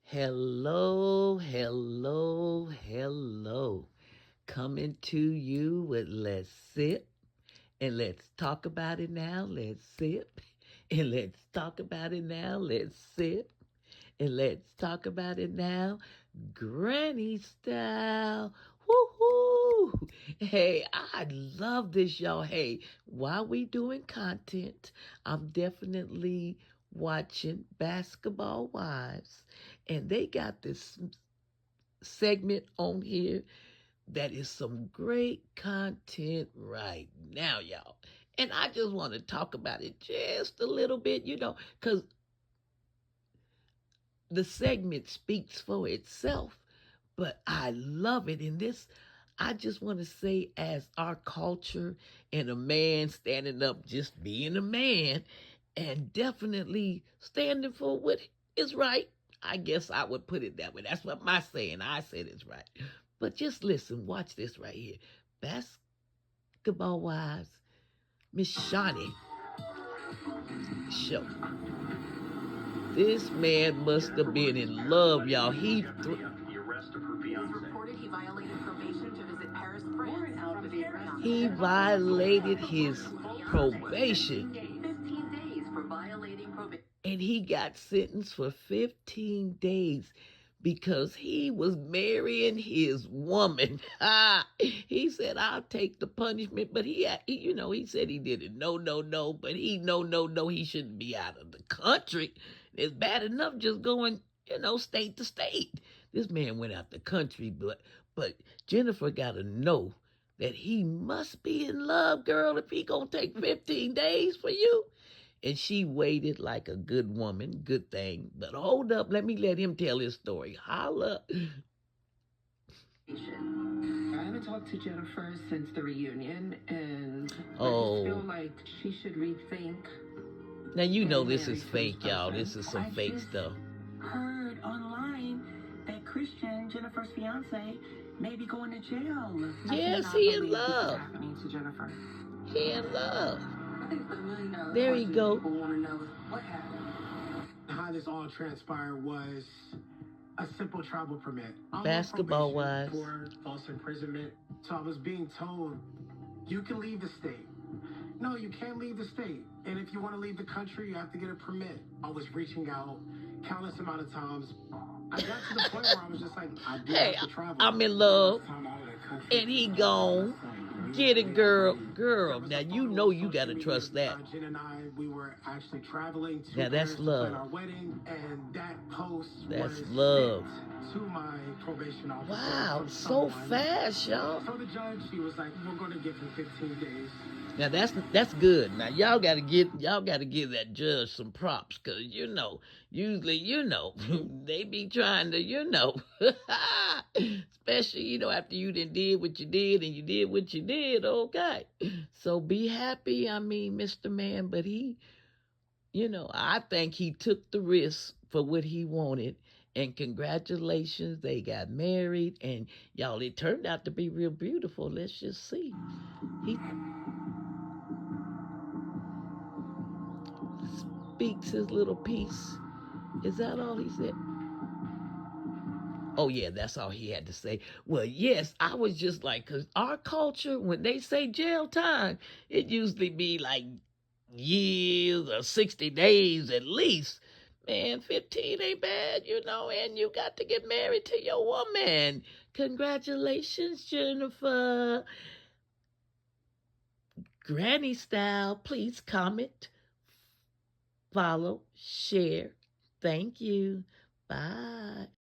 Hello, hello, hello. Coming to you with Let's Sip and let's talk about it now. Let's sip and let's talk about it now. Let's sip and let's talk about it now. Granny style. Woohoo! Hey, I love this, y'all. Hey, while we doing content, I'm definitely watching Basketball Wives, and they got this segment on here that is some great content right now, y'all. And I just want to talk about it just a little bit, because the segment speaks for itself, but I love it. In this, I just want to say, as our culture and a man standing up, just being a man, and definitely standing for what is right. I guess I would put it that way. That's what my saying. I said it's right. But just listen, watch this right here. Basketball Wives, Miss Shawnee show. This man must have been in love, y'all. He violated his probation. 15 days for violating probation. And he got sentenced for 15 days because he was marrying his woman. He said, I'll take the punishment. But he said he did it. No, no, no. But no, he shouldn't be out of the country. It's bad enough just going, state to state. This man went out the country, but Jennifer got to know that he must be in love, girl, if he gonna take 15 days for you. And she waited like a good woman. Good thing. But hold up, let him tell his story. Holla. I haven't talked to Jennifer since the reunion, and I just feel like she should rethink. Now this is fake, y'all. This is some fake stuff. Heard online that Christian, Jennifer's fiance, may be going to jail. Yes, he in love. Happening to Jennifer. He in love. I think the $1 million there you go. People want to know what happened. How this all transpired was a simple travel permit. Basketball Wives. For false imprisonment. So I was being told, you can leave the state. No, you can't leave the state. And if you want to leave the country, you have to get a permit. I was reaching out countless amount of times. I got to the point where I was just like, I do have to travel. I'm in love. And he gone. Get it, girl. Girl, now you got to trust that. Jen and I, we were actually traveling to now that's love. our wedding, and that post that's was love. To my probation officer. Wow, so fast, y'all. So the judge, he was like, we're going to give him 15 days. Now that's good. Now y'all gotta give that judge some props, cause usually they be trying to especially after you did what you did and you did what you did. Okay, so be happy. I mean, Mr. Man, but he, I think he took the risk for what he wanted. And congratulations, they got married, and y'all, it turned out to be real beautiful. Let's just see. He speaks his little piece. Is that all he said? Oh, yeah, that's all he had to say. Well, yes, I was just like, because our culture, when they say jail time, it usually be like years or 60 days at least. Man, 15 ain't bad, and you got to get married to your woman. Congratulations, Jennifer. Granny style, please comment, follow, share. Thank you. Bye.